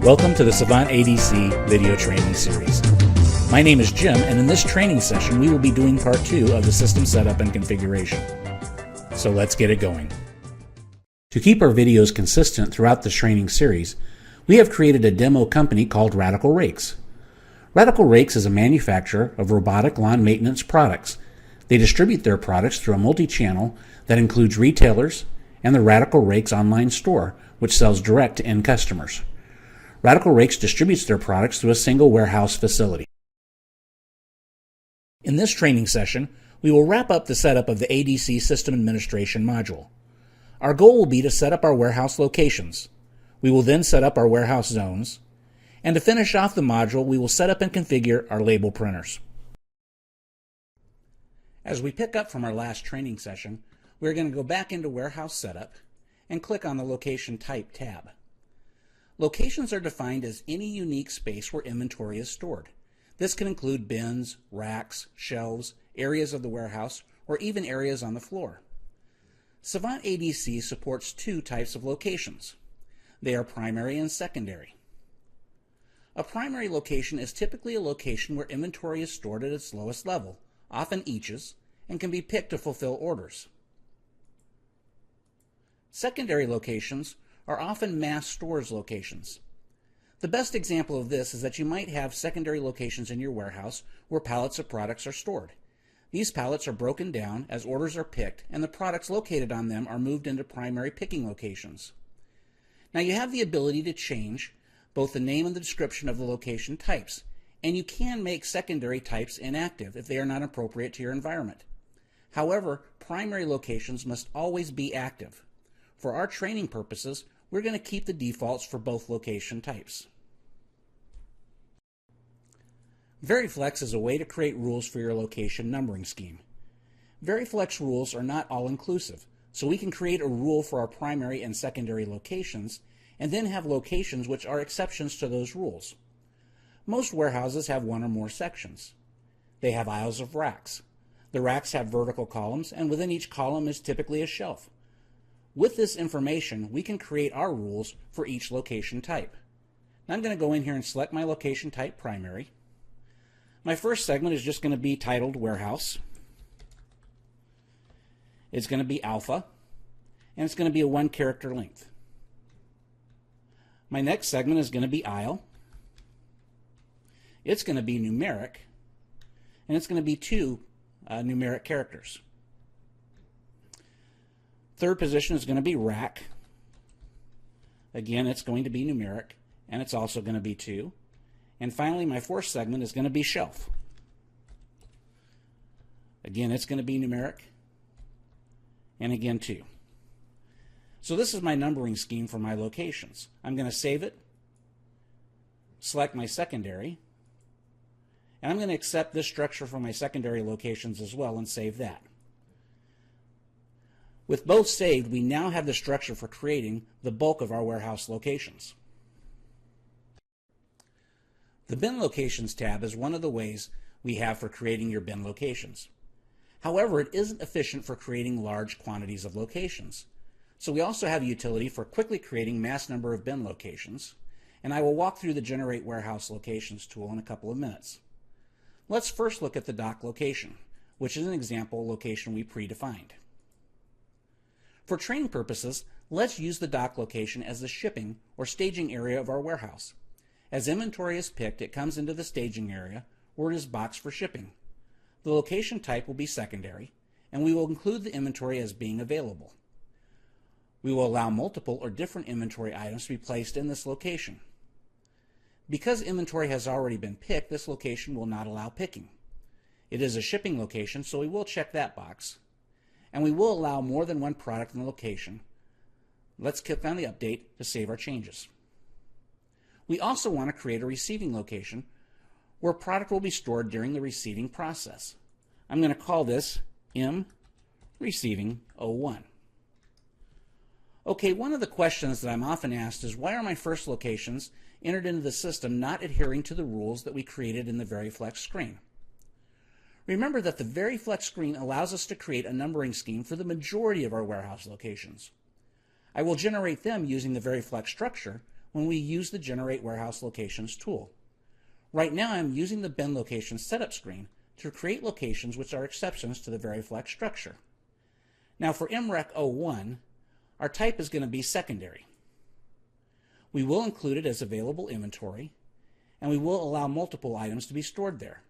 Welcome to the Savant ADC video training series. My name is Jim, and in this training session we will be doing part 2 of the system setup and configuration. So let's get it going. To keep our videos consistent throughout this training series, we have created a demo company called Radical Rakes. Radical Rakes is a manufacturer of robotic lawn maintenance products. They distribute their products through a multi-channel that includes retailers and the Radical Rakes online store, which sells direct to end customers. Radical Rakes distributes their products through a single warehouse facility. In this training session, we will wrap up the setup of the ADC System Administration module. Our goal will be to set up our warehouse locations. We will then set up our warehouse zones. And to finish off the module, we will set up and configure our label printers. As we pick up from our last training session, we're going to go back into Warehouse Setup and click on the Location Type tab. Locations are defined as any unique space where inventory is stored. This can include bins, racks, shelves, areas of the warehouse, or even areas on the floor. Savant ADC supports 2 types of locations. They are primary and secondary. A primary location is typically a location where inventory is stored at its lowest level, often eaches, and can be picked to fulfill orders. Secondary locations are often mass stores locations. The best example of this is that you might have secondary locations in your warehouse where pallets of products are stored. These pallets are broken down as orders are picked, and the products located on them are moved into primary picking locations. Now you have the ability to change both the name and the description of the location types, and you can make secondary types inactive if they are not appropriate to your environment. However, primary locations must always be active. For our training purposes, we're going to keep the defaults for both location types. VeriFlex is a way to create rules for your location numbering scheme. VeriFlex rules are not all-inclusive, so we can create a rule for our primary and secondary locations and then have locations which are exceptions to those rules. Most warehouses have 1 or more sections. They have aisles of racks. The racks have vertical columns, and within each column is typically a shelf. With this information, we can create our rules for each location type. Now I'm going to go in here and select my location type primary. My first segment is just going to be titled Warehouse. It's going to be alpha, and it's going to be a 1-character length. My next segment is going to be aisle. It's going to be numeric, and it's going to be 2 numeric characters. Third position is going to be rack. Again, it's going to be numeric, and it's also going to be 2. And finally, my 4th segment is going to be shelf. Again, it's going to be numeric, and again 2. So this is my numbering scheme for my locations. I'm going to save it, select my secondary, and I'm going to accept this structure for my secondary locations as well and save that. With both saved, we now have the structure for creating the bulk of our warehouse locations. The Bin Locations tab is one of the ways we have for creating your bin locations. However, it isn't efficient for creating large quantities of locations. So we also have a utility for quickly creating mass number of bin locations, and I will walk through the Generate Warehouse Locations tool in a couple of minutes. Let's first look at the dock location, which is an example location we predefined. For training purposes, let's use the dock location as the shipping or staging area of our warehouse. As inventory is picked, it comes into the staging area where it is boxed for shipping. The location type will be secondary, and we will include the inventory as being available. We will allow multiple or different inventory items to be placed in this location. Because inventory has already been picked, this location will not allow picking. It is a shipping location, so we will check that box. And we will allow more than 1 product in the location. Let's click on the update to save our changes. We also want to create a receiving location where product will be stored during the receiving process. I'm going to call this M Receiving 01. Okay, one of the questions that I'm often asked is, why are my first locations entered into the system not adhering to the rules that we created in the VeriFlex screen? Remember that the VeriFlex screen allows us to create a numbering scheme for the majority of our warehouse locations. I will generate them using the VeriFlex structure, when we use the Generate Warehouse Locations tool. Right now I'm using the bin location setup screen to create locations which are exceptions to the VariFlex structure. Now for MREC 01, our type is going to be secondary. We will include it as available inventory, and we will allow multiple items to be stored there.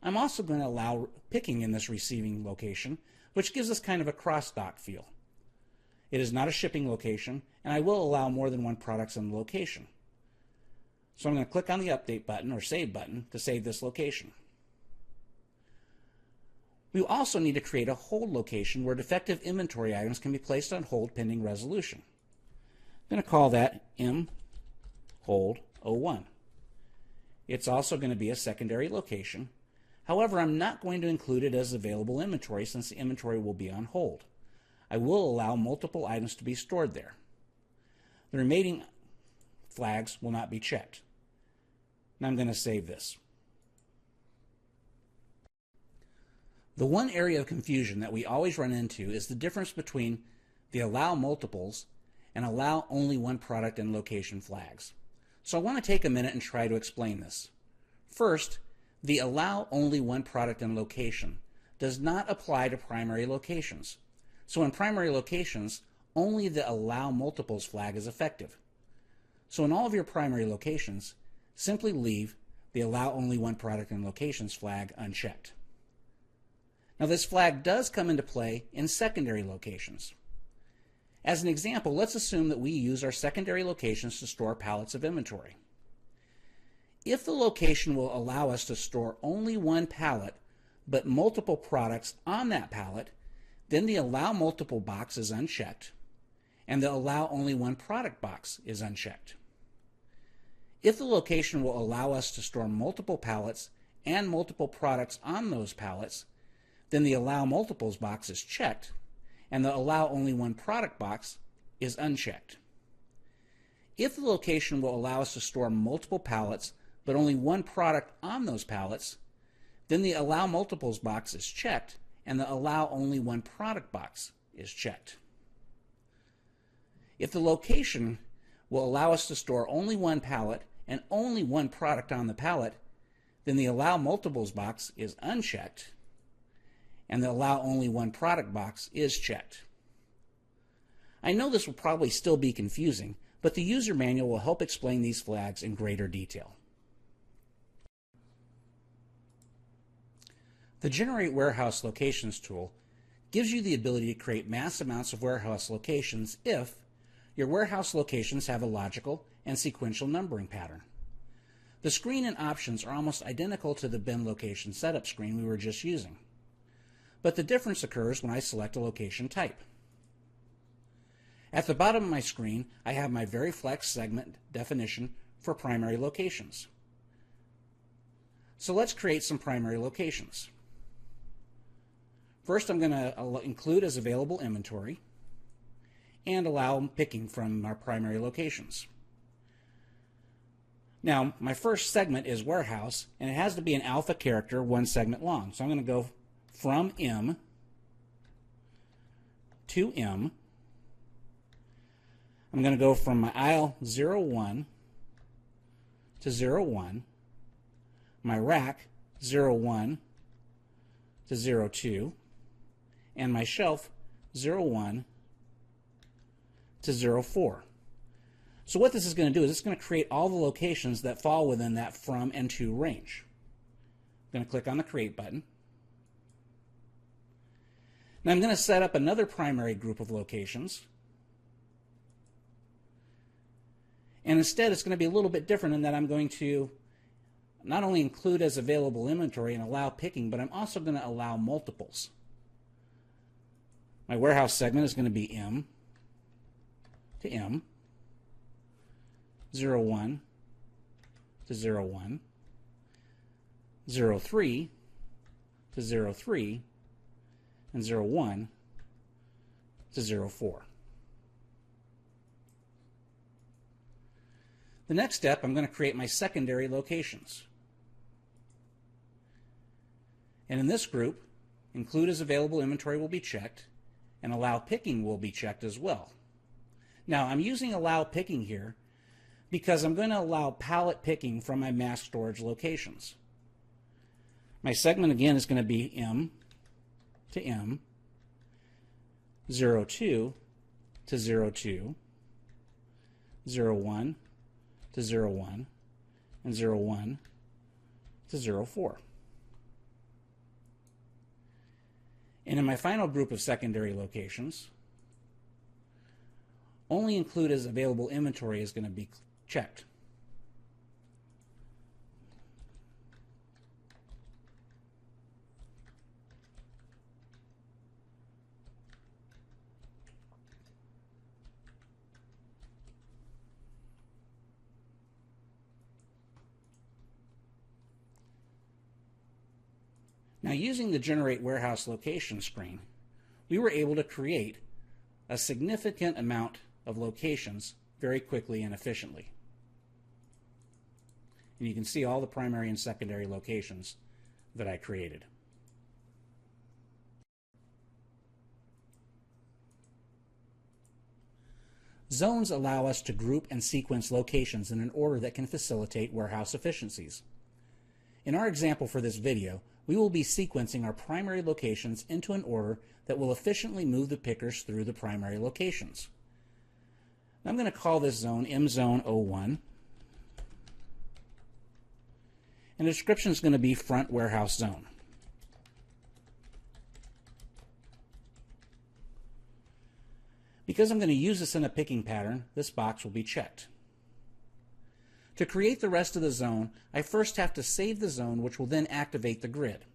I'm also going to allow picking in this receiving location, which gives us kind of a cross-dock feel. It is not a shipping location, and I will allow more than one product in the location. So I'm going to click on the Update button or Save button to save this location. We also need to create a hold location where defective inventory items can be placed on hold pending resolution. I'm going to call that mHold 01. It's also going to be a secondary location. However, I'm not going to include it as available inventory since the inventory will be on hold. I will allow multiple items to be stored there. The remaining flags will not be checked. Now I'm going to save this. The one area of confusion that we always run into is the difference between the allow multiples and allow only one product and location flags. So I want to take a minute and try to explain this. First, the allow only one product and location does not apply to primary locations. So in primary locations, only the allow multiples flag is effective. So in all of your primary locations, simply leave the allow only one product and locations flag unchecked. Now this flag does come into play in secondary locations. As an example, let's assume that we use our secondary locations to store pallets of inventory. If the location will allow us to store only one pallet, but multiple products on that pallet, then the allow multiple box is unchecked, and the allow only one product box is unchecked. If the location will allow us to store multiple pallets and multiple products on those pallets, then the allow multiples box is checked, and the allow only one product box is unchecked. If the location will allow us to store multiple pallets but only one product on those pallets, then the allow multiples box is checked and the allow only one product box is checked. If the location will allow us to store only one pallet and only one product on the pallet, then the allow multiples box is unchecked and the allow only one product box is checked. I know this will probably still be confusing, but the user manual will help explain these flags in greater detail. The Generate Warehouse Locations tool gives you the ability to create mass amounts of warehouse locations if your warehouse locations have a logical and sequential numbering pattern. The screen and options are almost identical to the bin location setup screen we were just using, but the difference occurs when I select a location type. At the bottom of my screen, I have my VariFlex segment definition for primary locations. So let's create some primary locations. First, I'm going to include as available inventory and allow picking from our primary locations. Now, my first segment is warehouse, and it has to be an alpha character, one segment long. So I'm going to go from M to M. I'm going to go from my aisle 01 to 01, my rack 01 to 02, and my shelf 01 to 04. So what this is going to do is it's going to create all the locations that fall within that from and to range. I'm going to click on the Create button. Now I'm going to set up another primary group of locations. And instead it's going to be a little bit different in that I'm going to not only include as available inventory and allow picking, but I'm also going to allow multiples. My warehouse segment is going to be M to M, 01 to 01, 03 to 03, and 01 to 04. The next step, I'm going to create my secondary locations. And in this group, include as available inventory will be checked, and allow picking will be checked as well. Now, I'm using allow picking here because I'm going to allow palette picking from my mask storage locations. My segment again is going to be M to M, 02 to 02, 01 to 01, and 01 to 04. And in my final group of secondary locations, only include as available inventory is going to be checked. Now, using the Generate Warehouse Location screen, we were able to create a significant amount of locations very quickly and efficiently. And you can see all the primary and secondary locations that I created. Zones allow us to group and sequence locations in an order that can facilitate warehouse efficiencies. In our example for this video, we will be sequencing our primary locations into an order that will efficiently move the pickers through the primary locations. I'm going to call this zone M-Zone 01. And the description is going to be Front Warehouse Zone. Because I'm going to use this in a picking pattern, this box will be checked. To create the rest of the zone, I first have to save the zone, which will then activate the grid.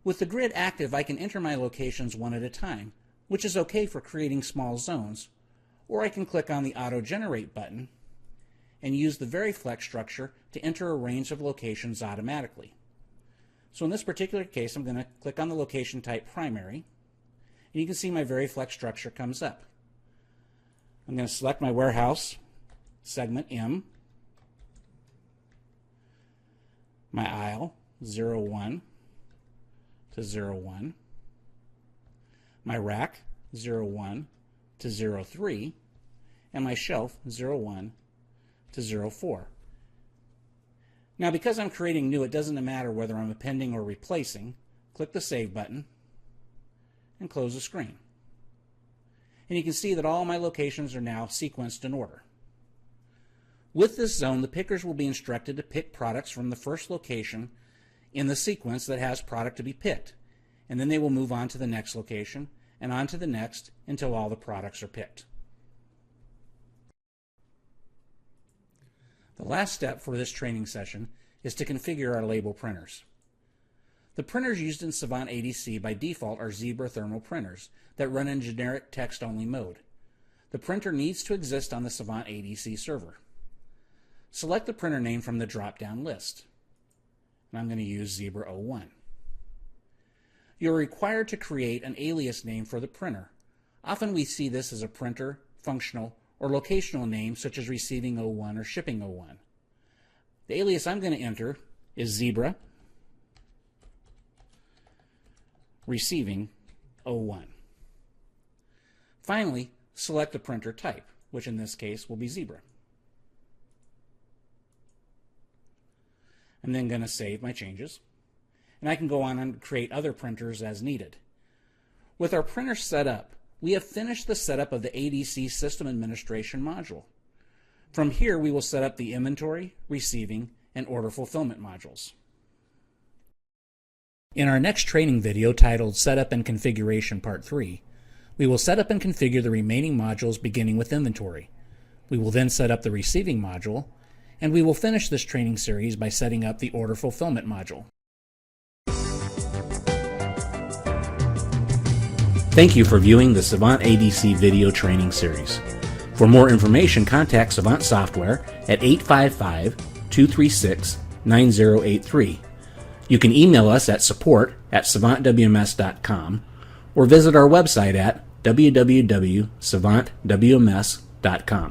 With the grid active, I can enter my locations one at a time, which is okay for creating small zones, or I can click on the Auto Generate button and use the VaryFlex structure to enter a range of locations automatically. So in this particular case, I'm going to click on the location type Primary, and you can see my VaryFlex structure comes up. I'm going to select my warehouse segment M, my aisle 01 to 01, my rack 01 to 03, and my shelf 01 to 04. Now, because I'm creating new, it doesn't matter whether I'm appending or replacing. Click the Save button and close the screen. And you can see that all my locations are now sequenced in order. With this zone, the pickers will be instructed to pick products from the first location in the sequence that has product to be picked, and then they will move on to the next location and on to the next until all the products are picked. The last step for this training session is to configure our label printers. The printers used in Savant ADC by default are Zebra thermal printers that run in generic text-only mode. The printer needs to exist on the Savant ADC server. Select the printer name from the drop-down list. And I'm going to use Zebra 01. You're required to create an alias name for the printer. Often we see this as a printer, functional, or locational name such as Receiving 01 or Shipping 01. The alias I'm going to enter is Zebra Receiving 01. Finally, select the printer type, which in this case will be Zebra. I'm then going to save my changes, and I can go on and create other printers as needed. With our printer set up, we have finished the setup of the ADC System Administration module. From here, we will set up the inventory, receiving, and order fulfillment modules. In our next training video titled Setup and Configuration Part 3, we will set up and configure the remaining modules beginning with inventory. We will then set up the receiving module, and we will finish this training series by setting up the order fulfillment module. Thank you for viewing the Savant ADC video training series. For more information, contact Savant Software at 855-236-9083. You can email us at support@savantwms.com or visit our website at www.savantwms.com.